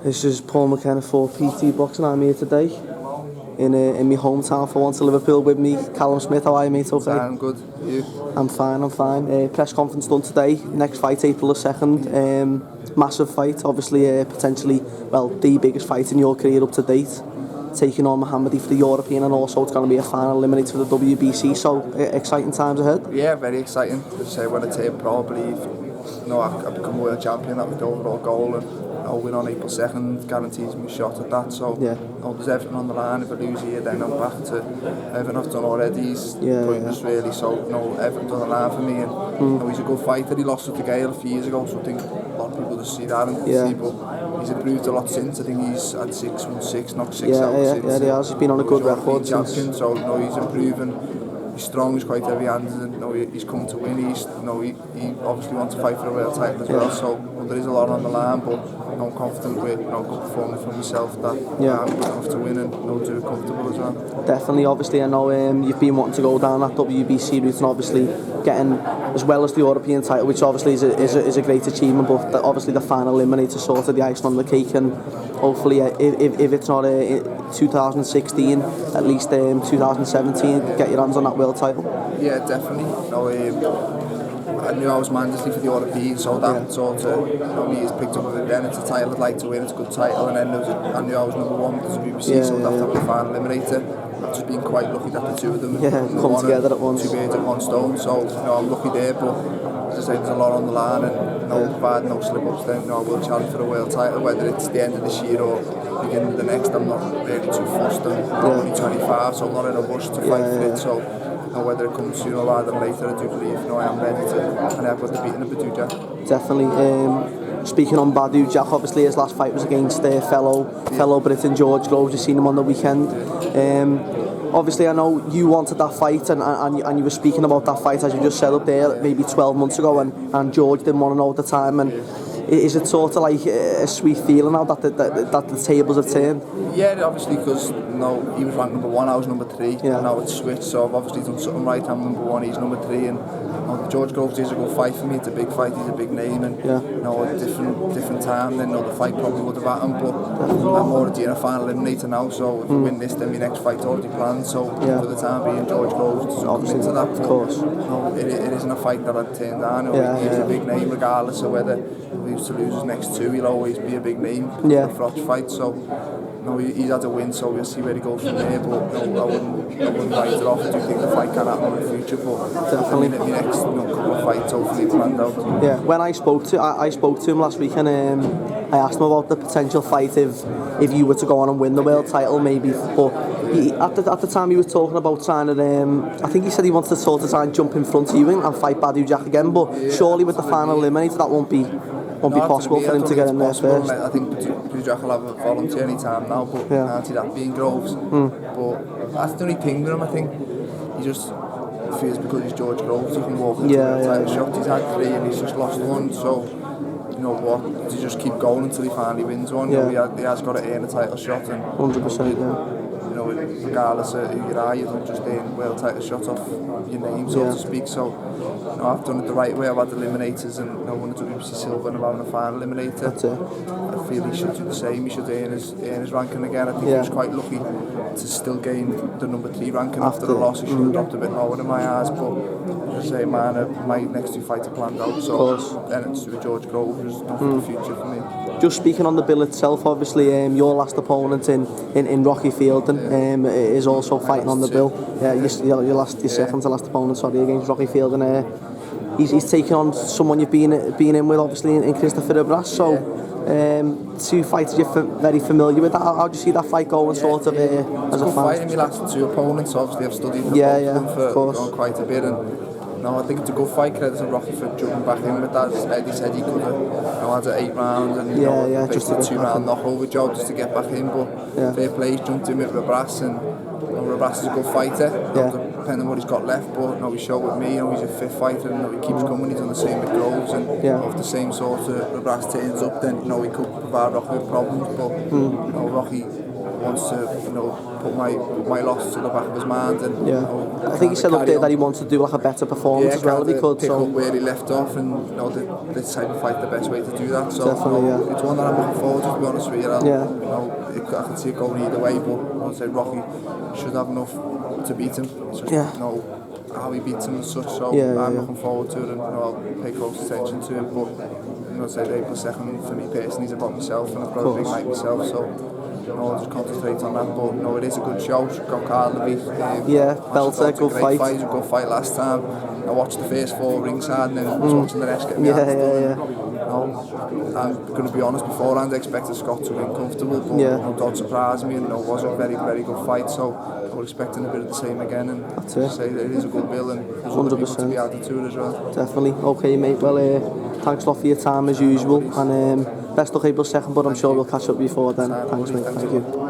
This is Paul McKenna for PTBOXING. I'm here today in my hometown for once, Liverpool, with me, Callum Smith. How are you, mate? Okay? I'm good. You? I'm fine. Press conference done today. Next fight, April the 2nd. Massive fight, obviously, potentially, well, the biggest fight in your career up to date. Taking on Mohoumadi for the European, and also it's going to be a final eliminator for the WBC. So exciting times ahead. Yeah, very exciting. As I say, when I take probably, I become world champion. That was the overall goal, and I'll win on April 2nd guarantees me a shot at that. So yeah, there's everything on the line. If I lose here, then I'm back to everything I've done already. It's pointless, really. So everything's on the line for me. And he's a good fighter. He lost to Gale a few years ago, so I think a lot of people just see that and see, but he's improved a lot since. I think he's had 6-1-6, knocked 6 out since. Yeah, he has. He's been on a good record since. Champion, so he's improving. He's strong, he's quite heavy-handed, and he's come to win. He obviously wants to fight for a world title as well. So there is a lot on the line, but I'm confident with good performance from myself that I'm good enough to win and do it comfortable as well. Definitely, obviously, I know you've been wanting to go down that WBC route, and obviously getting as well as the European title, which obviously is a great achievement. But obviously the final eliminator sort of the icing on the cake, and hopefully if it's not 2016, at least 2017, get your hands on that world title. Yeah, definitely. I knew I was mandatory for the European, so that sort of me is picked up with it. Then it's a title I'd like to win. It's a good title, and then I knew I was number one with the WBC, so I'd have to have the final eliminator. I've just been quite lucky that the two of them come together at once. Two birds at one stone. So I'm lucky there, but as I say, there's a lot on the line, and provided no slip-ups, then I will challenge for a world title, whether it's the end of this year or beginning of the next. I'm not really too fussed. I'm only 25, so I'm not in a rush to fight for it. So whether it comes sooner rather than later, I do believe I am ready to, and I've got to beat in the Badu Jack. Definitely. Speaking on Badu Jack, obviously his last fight was against fellow Briton George Groves. You've seen him on the weekend. Obviously, I know you wanted that fight, and you were speaking about that fight, as you just said up there, maybe 12 months ago, and George didn't want to know at the time. And is it sort of like a sweet feeling now that the tables have turned? Yeah, obviously, because he was ranked number 1, I was number 3, and now it's switched. So I've obviously done something right. I'm number 1, he's number 3, and George Groves is a good fight for me. It's a big fight, he's a big name, and a different time than the fight probably would have happened. But I'm already in a final eliminator now, so if I win this, then my next fight's already planned. So for the time being, George Groves doesn't come into that. Of course. It isn't a fight that I'd turn down. He's a big name, regardless of whether he was to lose his next 2. He'll always be a big name for a fight. So he's had a win, so we'll see where he goes from there. But I wouldn't write it off. I do think the fight can happen in the future, but definitely the next couple of fights hopefully planned out. Yeah, when I spoke to him last week, and I asked him about the potential fight if you were to go on and win the world title, maybe. But at the time he was talking about trying to, I think he said he wanted to sort of try and jump in front of you and fight Badu Jack again. But surely with the final eliminator, that won't be possible for him to get in there first. I think Badu Jack will have a volunteer any time now, but I can't see that being Groves. But that's the only thing with him. I think he just feels because he's George Groves, he can walk into the title shot. He's had 3 and he's just lost 1. So you know what, to just keep going until he finally wins one. He has got to earn a title shot, and 100%. Regardless of who you are, you don't just earn world title shots off your name, so to speak. So I've done it the right way. I've had eliminators, and I won a WBC silver, and I'm having a final eliminator. That's it. I feel he should do the same. He should earn his ranking again. I think he was quite lucky to still gain the number 3 ranking after the loss. He should have dropped a bit lower in my eyes, but as I say, my next 2 fights are planned out. So then it's with George Groves, who's done for the future for me. Just speaking on the bill itself, obviously your last opponent in Rocky Fielding is also fighting on the bill. Yeah, your second to last opponent, against Rocky Fielding. He's taken on someone you've been in with, obviously, in Christopher REBRASSE. So 2 fighters you're very familiar with. How do you see that fight going, sort of as a fan? Fighting my last 2 opponents, obviously I've studied them for quite a bit, and I think it's a good fight. Credit to Rocky for jumping back in with that. As Eddie said, he could have had 8 rounds and basically a 2-round knockover job just to get back in. But fair play, he's jumped in with REBRASSE, and REBRASSE is a good fighter. Depending on what he's got left, but he showed with me. He's a 5th fighter, and he keeps coming. He's done the same with Groves, and if the same sort of REBRASSE turns up, then he could provide Rocky with problems. But Rocky wants to, you know, put my loss to the back of his mind. And, yeah. You know, I think he said up there that he wants to do like a better performance as well if he could. Pick up where he left off, and you know, this type of fight the best way to do that. So definitely, you know, it's one that I'm looking forward to be honest with you. Yeah. You know, I can see it going either way, but I would say Rocky should have enough to beat him. It's just, you know, how he beats him and such. So I'm looking forward to it, and you know, I'll pay close attention to it. But you know, say April 2nd for me personally is about myself, and I've got a big night myself. So you know, I'll just concentrate on that. But you know, it is a good show. Got Callum, Belter, good fight. It was a good fight last time. I watched the first 4 ringside, and then I was watching the rest get me out. I'm going to be honest, beforehand I expected Scott to win comfortable, but you know, God surprised me, and it was a very, very good fight. So we're expecting a bit of the same again, and say that it is a good bill, and there's other people to be added to it as well. Definitely. Okay, mate. Well, thanks a lot for your time as usual, and best luck April 2nd, but I'm sure we'll catch up before then. Thanks, mate. Thank you.